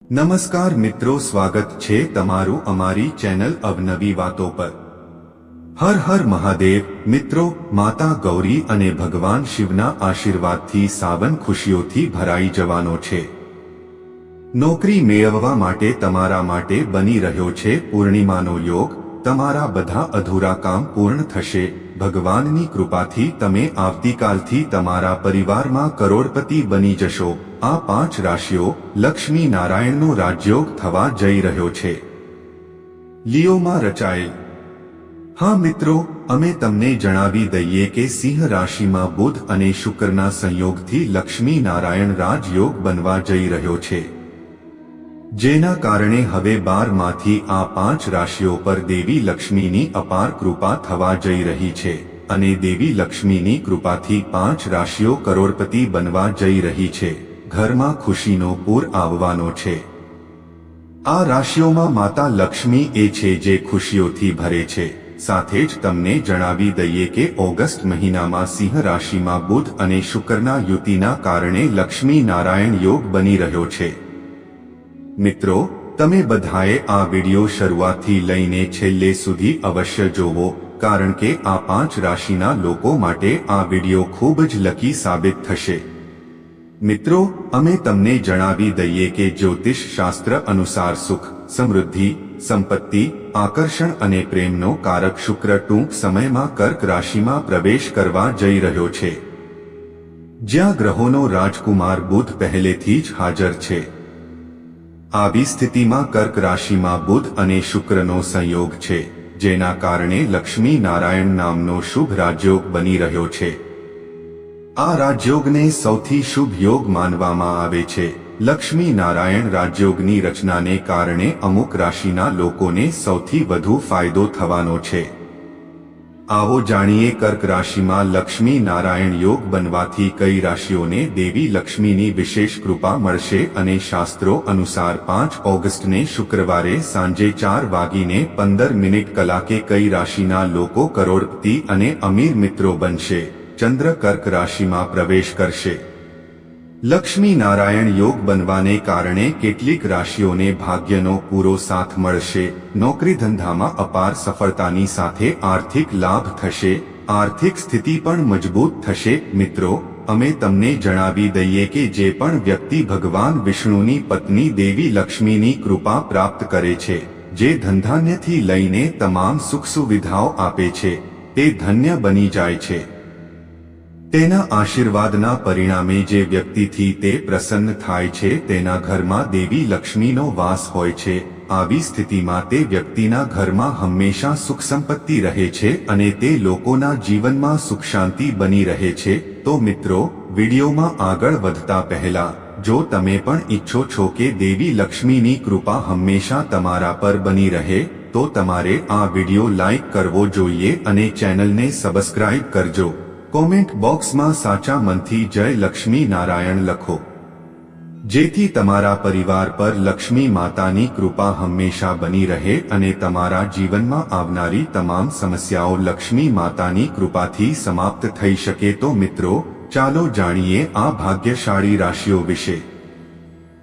નમસ્કાર મિત્રો, સ્વાગત છે તમારું અમારી ચેનલ અવનવી વાતો પર। હર હર મહાદેવ। મિત્રો, માતા ગૌરી અને ભગવાન શિવના આશીર્વાદથી સાવન ખુશીઓથી ભરાઈ જવાનો છે। નોકરી મેળવવા માટે તમારા માટે બની રહ્યો છે પૂર્ણિમાનો યોગ। તમારા બધા અધૂરા કામ પૂર્ણ થશે। ભગવાનની કૃપાથી તમે આવતીકાલથી તમારા પરિવારમાં કરોડપતિ બની જશો। આ 5 રાશિઓ લક્ષ્મી નારાયણનો રાજયોગ થવા જઈ રહ્યો છે। લિયોમાં રચાયેલ। હા મિત્રો, અમે તમને જણાવી દઈએ કે સિંહ રાશિમાં બુધ અને શુક્રના સંયોગથી લક્ષ્મી નારાયણ રાજયોગ બનવા જઈ રહ્યો છે, જેના કારણે હવે 12માંથી આ 5 રાશિઓ પર દેવી લક્ષ્મીની અપાર કૃપા થવા જઈ રહી છે અને દેવી લક્ષ્મીની કૃપાથી 5 રાશિઓ કરોડપતિ બનવા જઈ રહી છે। ઘરમાં ખુશીનો પૂર આવવાનો છે। આ રાશિઓમાં માતા લક્ષ્મી એ છે જે ખુશીઓથી ભરે છે। સાથે જ તમને જણાવી દઈએ કે ઓગસ્ટ મહિનામાં સિંહ રાશિમાં બુધ અને શુક્રના યુતિના કારણે લક્ષ્મી નારાયણ યોગ બની રહ્યો છે। મિત્રો, તમે બધાએ આ વિડિયો શરૂઆતથી લઈને છેલ્લે સુધી અવશ્ય જોવો, કારણ કે આ 5 રાશિના લોકો માટે આ વિડિયો ખૂબ જ લકી સાબિત થશે। મિત્રો, અમે તમને જણાવી દઈએ કે જ્યોતિષ શાસ્ત્ર અનુસાર સુખ, સમૃદ્ધિ, સંપત્તિ, આકર્ષણ અને પ્રેમનો કારક શુક્ર ટૂંક સમયમાં કર્ક રાશિમાં પ્રવેશ કરવા જઈ રહ્યો છે, જ્યાં ગ્રહોનો રાજકુમાર બુધ પહેલેથી જ હાજર છે। આવી સ્થિતિમાં કર્ક રાશિમાં બુધ અને શુક્રનો સંયોગ છે, જેના કારણે લક્ષ્મી નારાયણ નામનો શુભ રાજયોગ બની રહ્યો છે। આ રાજયોગને સૌથી શુભ યોગ માનવામાં આવે છે। લક્ષ્મી નારાયણ રાજયોગની રચનાને કારણે અમુક રાશિના લોકોને સૌથી વધુ ફાયદો થવાનો છે। આવો જાણીએ કર્ક રાશિમાં લક્ષ્મી નારાયણ યોગ બનવાથી કઈ રાશિઓને દેવી લક્ષ્મીની વિશેષ કૃપા મળશે અને શાસ્ત્રો અનુસાર 5 ઓગસ્ટને શુક્રવારે સાંજે 4:15 કલાકે કઈ રાશિના લોકો કરોડપતિ અને અમીર મિત્રો બનશે। ચંદ્ર કર્ક રાશિમાં પ્રવેશ કરશે। લક્ષ્મી નારાયણ યોગ બનવાને કારણે કેટલીક રાશિઓને ભાગ્યનો પૂરો સાથ મળશે। નોકરી ધંધામાં અપાર સફળતાની સાથે આર્થિક લાભ થશે। આર્થિક સ્થિતિ પણ મજબૂત થશે। મિત્રો, અમે તમને જણાવી દઈએ કે જે પણ વ્યક્તિ ભગવાન વિષ્ણુની પત્ની દેવી લક્ષ્મીની કૃપા પ્રાપ્ત કરે છે, જે ધંધાન્યથી લઈને તમામ સુખ સુવિધાઓ આપે છે, તે ધન્ય બની જાય છે। તેના આશીર્વાદના પરિણામે જે વ્યક્તિથી તે પ્રસન્ન થાય છે, તેના ઘરમાં દેવી લક્ષ્મીનો વાસ હોય છે। આવી સ્થિતિમાં તે વ્યક્તિના ઘરમાં હંમેશા સુખ સંપત્તિ રહે છે અને તે લોકોના જીવનમાં સુખ શાંતિ બની રહે છે। તો મિત્રો, વિડીયોમાં આગળ વધતા પહેલા જો તમે પણ ઈચ્છો છો કે દેવી લક્ષ્મીની કૃપા હંમેશા તમારા પર બની રહે, તો તમારે આ વિડીયો લાઈક કરવો જોઈએ અને ચેનલને સબસ્ક્રાઇબ કરજો। કોમેન્ટ બોક્સમાં સાચા મનથી જય લક્ષ્મી નારાયણ લખો, જેથી તમારા પરિવાર પર લક્ષ્મી માતાની કૃપા હંમેશા બની રહે અને તમારા જીવનમાં આવનારી તમામ સમસ્યાઓ લક્ષ્મી માતાની કૃપાથી સમાપ્ત થઈ શકે। તો મિત્રો, ચાલો જાણીએ આ ભાગ્યશાળી રાશિઓ વિશે।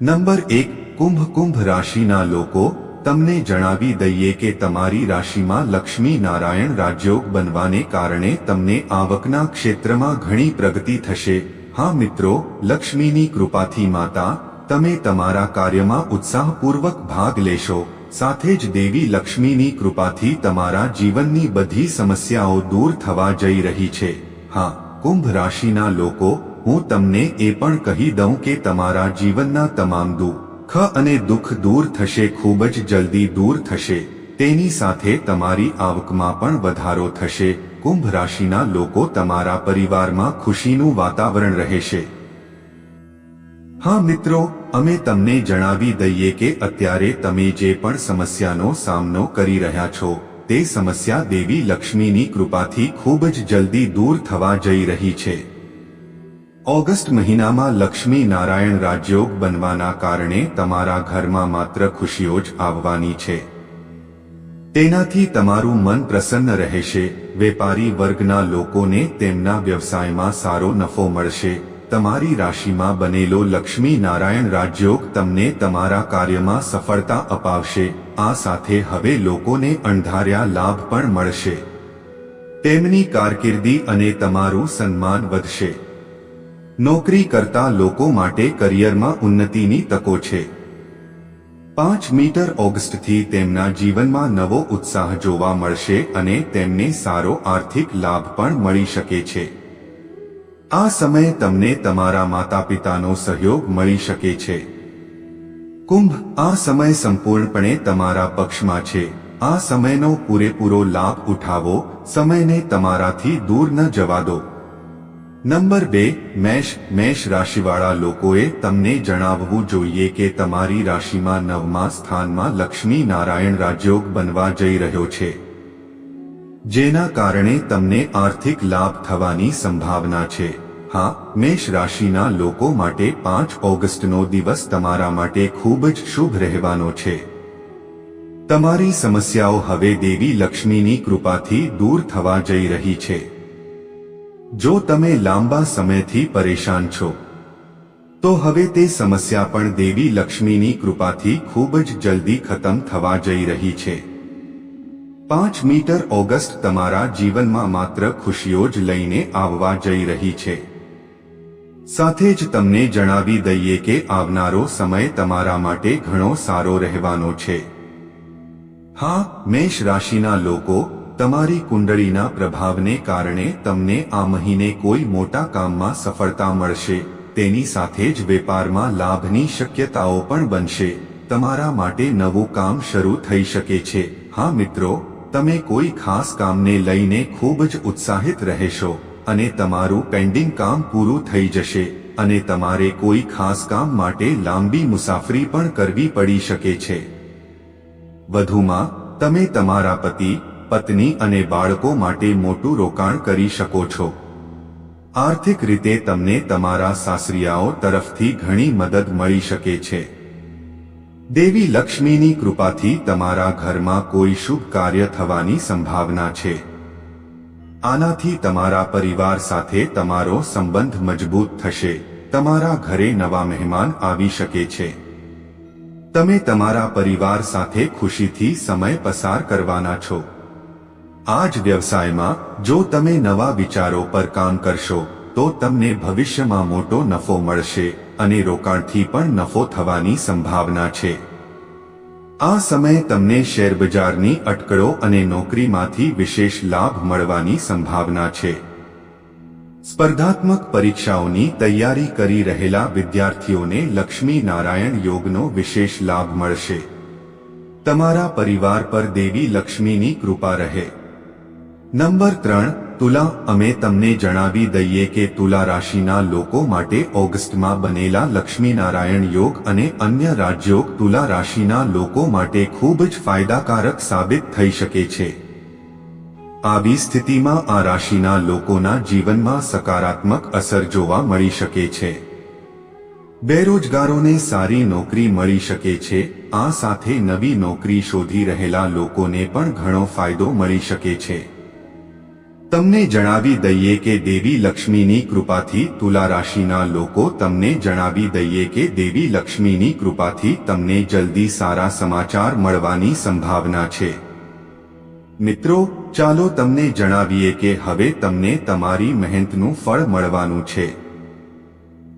નંબર 1, કુંભ। કુંભ રાશિના લોકો, તમને જણાવી દઈએ કે તમારી રાશિમાં લક્ષ્મી નારાયણ રાજયોગ બનવાને કારણે તમને આવકના ક્ષેત્રમાં ઘણી પ્રગતિ થશે। હા મિત્રો, લક્ષ્મીની કૃપાથી માતા, તમે તમારા કાર્યમાં ઉત્સાહપૂર્વક ભાગ લેશો। સાથે જ દેવી લક્ષ્મીની કૃપાથી તમારા જીવનની બધી સમસ્યાઓ દૂર થવા જઈ રહી છે। હા, કુંભ રાશિના લોકો, હું તમને એ પણ કહી દઉં કે તમારા જીવનના તમામ દુઃખ અને દુઃખ દૂર થશે, ખૂબ જ જલ્દી દૂર થશે। તેની સાથે તમારી આવકમાં પણ વધારો થશે। કુંભ રાશિના લોકો, તમારા પરિવારમાં ખુશીનું વાતાવરણ રહેશે। હા મિત્રો, અમે તમને જણાવી દઈએ કે અત્યારે તમે જે પણ સમસ્યાનો સામનો કરી રહ્યા છો, તે સમસ્યા દેવી લક્ષ્મીની કૃપાથી ખૂબ જ જલ્દી દૂર થવા જઈ રહી છે। ઓગસ્ટ મહિનામાં લક્ષ્મી નારાયણ રાજયોગ બનવાના કારણે તમારા ઘરમાં માત્ર ખુશીઓ જ આવવાની છે। તેનાથી તમારું મન પ્રસન્ન રહેશે। વેપારી વર્ગના લોકોને તેમના વ્યવસાયમાં સારો નફો મળશે। તમારી રાશિમાં બનેલો લક્ષ્મી નારાયણ રાજયોગ તમને તમારા કાર્યમાં સફળતા અપાવશે। આ સાથે હવે લોકોને અણધાર્યા લાભ પણ મળશે। તેમની કારકિર્દી અને તમારું સન્માન વધશે। નોકરી કરતા લોકો માટે કરિયરમાં ઉન્નતિની તકો છે। 5 મીટર ઓગસ્ટથી તેમના જીવનમાં નવો ઉત્સાહ જોવા મળશે અને તેમને સારો આર્થિક લાભ પણ મળી શકે છે। આ સમયે તમને તમારા માતાપિતાનો સહયોગ મળી શકે છે। કુંભ, આ સમય સંપૂર્ણપણે તમારા પક્ષમાં છે। આ સમયનો પૂરેપૂરો લાભ ઉઠાવો, સમયને તમારાથી દૂર ન જવા દો। નંબર 2, મેષ રાશિવાળા લોકોએ તમને જણાવવું જોઈએ કે તમારી રાશિમાં 9મા સ્થાનમાં લક્ષ્મી નારાયણ રાજયોગ બનવા જઈ રહ્યો છે, જેના કારણે તમને આર્થિક લાભ થવાની સંભાવના છે। હા, મેષ રાશિના લોકો માટે 5 ઓગસ્ટનો દિવસ તમારા માટે ખૂબ જ શુભ રહેવાનો છે। તમારી સમસ્યાઓ હવે દેવી લક્ષ્મીની કૃપાથી દૂર થવા જઈ રહી છે। જો તમે લાંબા સમયથી પરેશાન છો તો હવે તે સમસ્યા પણ દેવી લક્ષ્મીની કૃપાથી ખૂબ જ જલ્દી ખતમ થવા જઈ રહી છે। 5 મીટર ઓગસ્ટ તમારા જીવનમાં માત્ર ખુશીઓ જ લઈને આવવા જઈ રહી છે। સાથે જ તમને જણાવી દઈએ કે આવનારો સમય તમારા માટે ઘણો સારો રહેવાનો છે। હા, મેષ રાશિના લોકો, તમારી કુંડળીના પ્રભાવને કારણે તમને આ મહિને કોઈ મોટા કામમાં સફળતા મળશે। તેની સાથે જ વેપારમાં લાભની શક્યતાઓ પણ બનશે। તમારા માટે નવું કામ શરૂ થઈ શકે છે। હા મિત્રો, તમે કોઈ ખાસ કામને લઈને ખૂબ જ ઉત્સાહિત રહેશો અને તમારું પેન્ડિંગ કામ પૂરું થઈ જશે અને તમારે કોઈ ખાસ કામ માટે લાંબી મુસાફરી પણ કરવી પડી શકે છે। વધુમાં, તમે તમારા પતિ, પત્ની અને બાળકો માટે મોટું રોકાણ કરી શકો છો। આર્થિક રીતે તમને તમારા સાસરિયાઓ તરફથી ઘણી મદદ મળી શકે છે। દેવી લક્ષ્મીની કૃપાથી તમારા ઘરમાં કોઈ શુભ કાર્ય થવાની સંભાવના છે। આનાથી તમારા પરિવાર સાથે તમારો સંબંધ મજબૂત થશે। તમારા ઘરે નવા મહેમાન આવી શકે છે। તમે તમારા પરિવાર સાથે ખુશીથી સમય પસાર કરવાના છો। આ જ વ્યવસાયમાં જો તમે નવા વિચારો પર કામ કરશો તો તમને ભવિષ્યમાં મોટો નફો મળશે અને રોકાણથી પણ નફો થવાની સંભાવના છે। આ સમયે તમને શેરબજારની અટકળો અને નોકરીમાંથી વિશેષ લાભ મળવાની સંભાવના છે। સ્પર્ધાત્મક પરીક્ષાઓની તૈયારી કરી રહેલા વિદ્યાર્થીઓને લક્ષ્મી નારાયણ યોગનો વિશેષ લાભ મળશે। તમારા પરિવાર પર દેવી લક્ષ્મીની કૃપા રહે। નંબર 3, તુલા, અમે તમને જણાવી દઈએ કે તુલા રાશિના લોકો માટે ઓગસ્ટમાં બનેલા લક્ષ્મીનારાયણ યોગ અને અન્ય રાજયોગ તુલા રાશિના લોકો માટે ખૂબ જ ફાયદાકારક સાબિત થઈ શકે છે। આવી સ્થિતિમાં આ રાશિના લોકોના જીવનમાં સકારાત્મક અસર જોવા મળી શકે છે। બેરોજગારોને સારી નોકરી મળી શકે છે। આ સાથે નવી નોકરી શોધી રહેલા લોકોને પણ ઘણો ફાયદો મળી શકે છે। તમને જણાવી દઈએ કે દેવી લક્ષ્મીની કૃપાથી તુલા રાશિના લોકો તમને જણાવી દઈએ કે દેવી લક્ષ્મીની કૃપાથી તમને જલ્દી સારા સમાચાર મળવાની સંભાવના છે। મિત્રો, ચાલો તમને જણાવીએ કે હવે તમને તમારી મહેનતનું ફળ મળવાનું છે।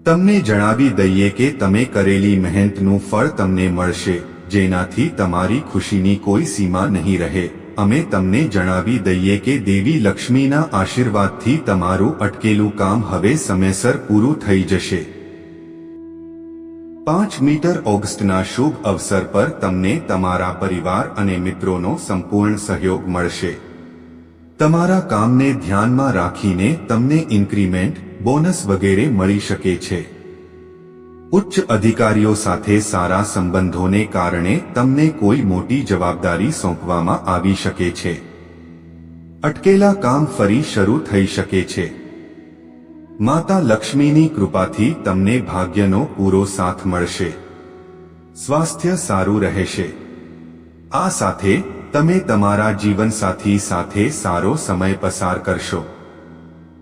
તમને જણાવી દઈએ કે તમે કરેલી મહેનતનું ફળ તમને મળશે, જેનાથી તમારી ખુશીની કોઈ સીમા નહીં રહે। અમે તમને જણાવી દઈએ કે દેવી લક્ષ્મીના આશીર્વાદથી તમારું અટકેલું કામ હવે સમયસર પૂરું થઈ જશે। 5 મીટર ઓગસ્ટના શુભ અવસર પર તમને તમારા પરિવાર અને મિત્રોનો સંપૂર્ણ સહયોગ મળશે। તમારા કામને ધ્યાનમાં રાખીને તમને ઇન્ક્રીમેન્ટ, બોનસ વગેરે મળી શકે છે। ઉચ્ચ અધિકારીઓ સાથે સારા સંબંધોને કારણે તમને કોઈ મોટી જવાબદારી સોંપવામાં આવી શકે છે। અટકેલા કામ ફરી શરૂ થઈ શકે છે। માતા લક્ષ્મીની કૃપાથી તમને ભાગ્યનો પૂરો સાથ મળશે। સ્વાસ્થ્ય સારું રહેશે। આ સાથે તમે તમારા જીવનસાથી સાથે સારો સમય પસાર કરશો।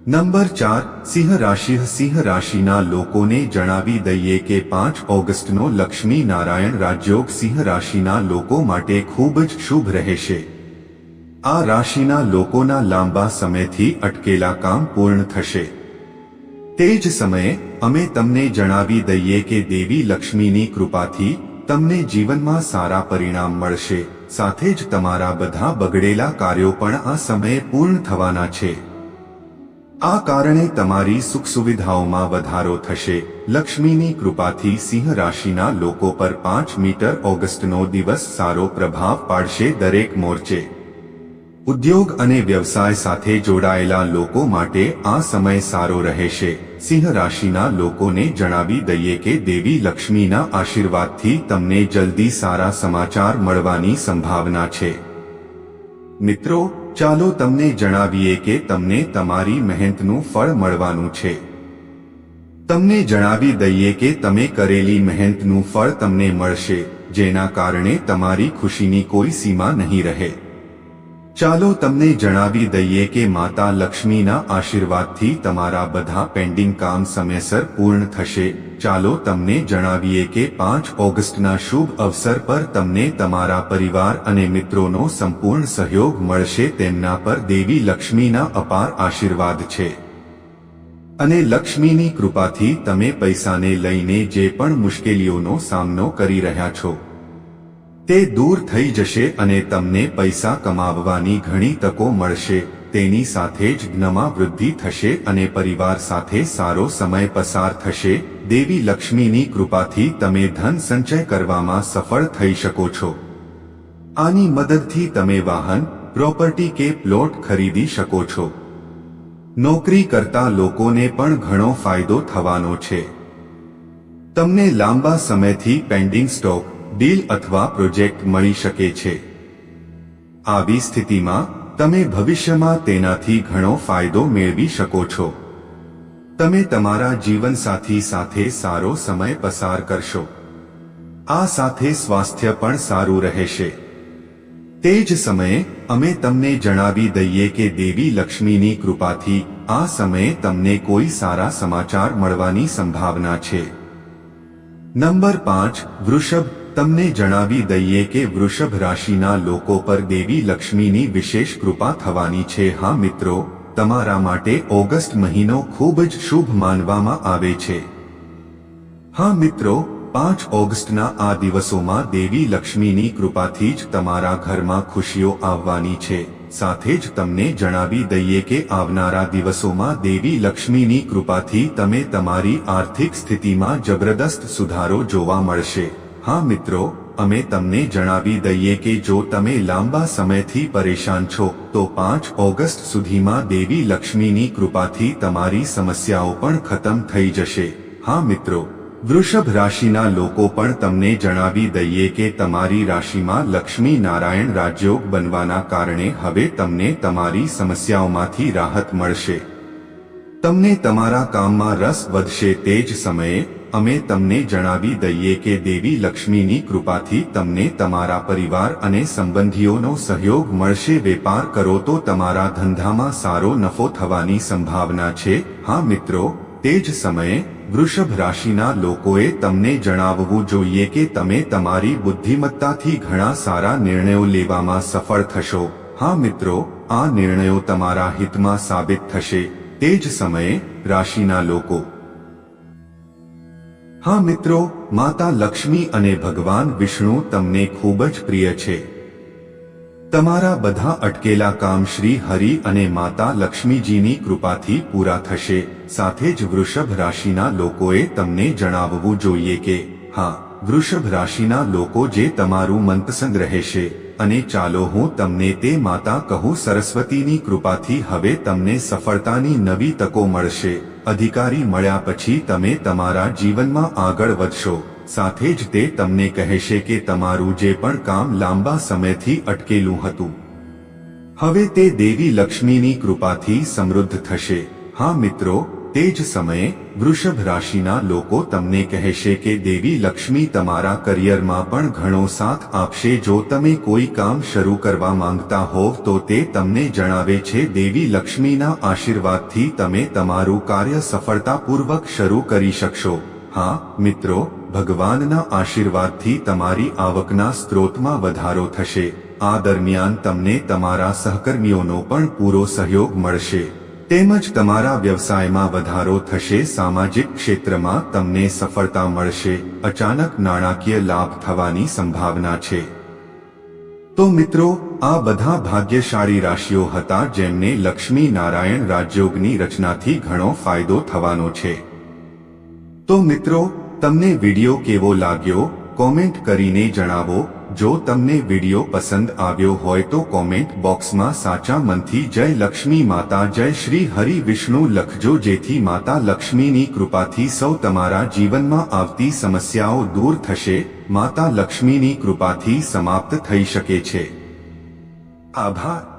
નંબર 4 સિંહ રાશિ સિંહ રાશિના લોકોને જણાવી દઈએ કે 5 ઓગસ્ટનો લક્ષ્મી નારાયણ રાજયોગ સિંહ રાશિના લોકો માટે ખૂબ જ શુભ રહેશે. આ રાશિના લોકોના લાંબા સમયથી અટકેલા કામ પૂર્ણ થશે. તે જ સમયે અમે તમને જણાવી દઈએ કે દેવી લક્ષ્મીની કૃપાથી તમને જીવનમાં સારા પરિણામ મળશે. સાથે જ તમારા બધા બગડેલા કાર્યો પણ આ સમયે પૂર્ણ થવાના છે. આ કારણે તમારી સુખ સુવિધાઓમાં વધારો થશે. લક્ષ્મીની કૃપાથી સિંહ રાશિના લોકો પર 5 મીટર ઓગસ્ટનો દિવસ સારો પ્રભાવ પાડશે. દરેક મોરચે ઉદ્યોગ અને વ્યવસાય સાથે જોડાયેલા લોકો માટે આ સમય સારો રહેશે. સિંહ રાશિના લોકોને જણાવી દઈએ કે દેવી લક્ષ્મીના આશીર્વાદથી તમને જલ્દી સારા સમાચાર મળવાની સંભાવના છે. મિત્રો, ચાલો તમને જણાવીએ કે તમને તમારી મહેનતનું ફળ મળવાનું છે. તમને જણાવી દઈએ કે તમે કરેલી મહેનતનું ફળ તમને મળશે, જેના કારણે તમારી ખુશીની કોઈ સીમા નહીં રહે. ચાલો તમને જણાવી દઈએ કે માતા લક્ષ્મીના આશીર્વાદથી તમારા બધા પેન્ડિંગ કામ સમયસર પૂર્ણ થશે. ચાલો તમને જણાવીએ કે 5 ઓગસ્ટના શુભ અવસર પર તમને તમારા પરિવાર અને મિત્રોનો સંપૂર્ણ સહયોગ મળશે. તેમના પર દેવી લક્ષ્મીના અપાર આશીર્વાદ છે અને લક્ષ્મીની કૃપાથી તમે પૈસાને લઈને જે પણ મુશ્કેલીઓનો સામનો કરી રહ્યા છો તે દૂર થઈ જશે અને તમને પૈસા કમાવવાની ઘણી તકો મળશે. તેની સાથે જ જ્ઞાનમાં વૃદ્ધિ થશે અને પરિવાર સાથે સારો સમય પસાર થશે. દેવી લક્ષ્મીની કૃપાથી તમે ધન સંચય કરવામાં સફળ થઈ શકો છો. આની મદદથી તમે વાહન, પ્રોપર્ટી કે પ્લોટ ખરીદી શકો છો. નોકરી કરતા લોકોને પણ ઘણો ફાયદો થવાનો છે. તમને લાંબા સમયથી પેન્ડિંગ સ્ટોક, ડીલ અથવા પ્રોજેક્ટ મળી શકે છે. આવી સ્થિતિમાં તમે ભવિષ્યમાં તેનાથી ઘણો ફાયદો મેળવી શકો છો. તમે તમારા જીવનસાથી સાથે સારો સમય પસાર કરશો. આ સાથે સ્વાસ્થ્ય પણ સારું રહેશે. તે જ સમયે અમે તમને જણાવી દઈએ કે દેવી લક્ષ્મીની કૃપાથી આ સમયે તમને કોઈ સારા સમાચાર મળવાની સંભાવના છે. નંબર 5 વૃષભ. તમને જણાવી દઈએ કે વૃષભ રાશિના લોકો પર દેવી લક્ષ્મીની વિશેષ કૃપા થવાની છે. હા મિત્રો, તમારા માટે ઓગસ્ટ મહિનો ખૂબ જ શુભ માનવામાં આવે છે. હા મિત્રો, 5 ઓગસ્ટના આ દિવસોમાં દેવી લક્ષ્મીની કૃપાથી જ તમારા ઘરમાં ખુશીઓ આવવાની છે. સાથે જ તમને જણાવી દઈએ કે આવનારા દિવસોમાં દેવી લક્ષ્મીની કૃપાથી તમે તમારી આર્થિક સ્થિતિમાં જબરદસ્ત સુધારો જોવા મળશે. હા મિત્રો, અમે તમને જણાવી દઈએ કે જો તમે લાંબા સમયથી પરેશાન છો તો 5 ઓગસ્ટ સુધીમાં દેવી લક્ષ્મીની કૃપાથી તમારી સમસ્યાઓ પણ ખતમ થઈ જશે. હા મિત્રો, વૃષભ રાશિના લોકો પણ તમને જણાવી દઈએ કે તમારી રાશિમાં લક્ષ્મી નારાયણ રાજયોગ બનવાના કારણે હવે તમને તમારી સમસ્યાઓમાંથી રાહત મળશે. તમને તમારા કામમાં રસ વધશે. તે જ સમયે અમે તમને જણાવી દઈએ કે દેવી લક્ષ્મીની કૃપાથી તમને તમારા પરિવાર અને સંબંધીઓનો સહયોગ મળશે. વેપાર કરો તો તમારા ધંધામાં સારો નફો થવાની સંભાવના છે. હા મિત્રો, તે જ સમયે વૃષભ રાશિના લોકોએ તમને જણાવવું જોઈએ કે તમે તમારી બુદ્ધિમત્તાથી ઘણા સારા નિર્ણયો લેવામાં સફળ થશો. હા મિત્રો, આ નિર્ણયો તમારા હિતમાં સાબિત થશે. તે જ સમયે રાશિના લોકો હા મિત્રો, માતા લક્ષ્મી અને ભગવાન વિષ્ણુ તમને ખૂબ જ પ્રિય છે. તમારા બધા અટકેલા કામ શ્રી હરિ અને માતા લક્ષ્મીજીની કૃપાથી પૂરા થશે. સાથે જ વૃષભ રાશિના લોકોએ તમને જણાવવું જોઈએ કે હા, વૃષભ રાશિના લોકો જે તમારું મનપસંદ રહેશે. અને ચાલો હું તમને તે માતા કહું, સરસ્વતીની કૃપાથી હવે તમને સફળતાની નવી તકો મળશે. અધિકારી મળ્યા પછી તમે તમારા જીવનમાં આગળ વધશો. સાથે જ તે તમને કહેશે કે તમારું જે પણ કામ લાંબા સમયથી અટકેલું હતું હવે તે દેવી લક્ષ્મીની કૃપાથી સમૃદ્ધ થશે. હા મિત્રો, તે જ સમયે વૃષભ રાશિના લોકો તમને કહેશે કે દેવી લક્ષ્મી તમારા કરિયરમાં પણ ઘણો સાથ આપશે. જો તમે કોઈ કામ શરૂ કરવા માંગતા હોવ તો તે તમને જણાવે છે દેવી લક્ષ્મીના આશીર્વાદથી તમે તમારું કાર્ય સફળતાપૂર્વક શરૂ કરી શકશો. હા મિત્રો, ભગવાનના આશીર્વાદથી તમારી આવકના સ્ત્રોતમાં વધારો થશે. આ દરમિયાન તમને તમારા સહકર્મીઓનો પણ પૂરો સહયોગ મળશે તેમજ તમારા વ્યવસાયમાં વધારો થશે. સામાજિક ક્ષેત્રમાં તમને સફળતા મળશે. અચાનક નાણાકીય લાભ થવાની સંભાવના છે. તો મિત્રો, આ બધા ભાગ્યશાળી રાશિઓ હતા જેમને લક્ષ્મી નારાયણ રાજયોગની રચનાથી ઘણો ફાયદો થવાનો છે. તો મિત્રો, તમને વિડિયો કેવો લાગ્યો કોમેન્ટ કરીને જણાવો. જો તમને વિડિયો પસંદ આવ્યો હોય તો કોમેન્ટ બોક્સમાં સાચા મનથી જય લક્ષ્મી માતા, જય શ્રી હરિ વિષ્ણુ લખજો, જેથી માતા લક્ષ્મીની કૃપાથી સૌ તમારા જીવનમાં આવતી સમસ્યાઓ દૂર થશે. માતા લક્ષ્મીની કૃપાથી સમાપ્ત થઈ શકે છે. આભાર.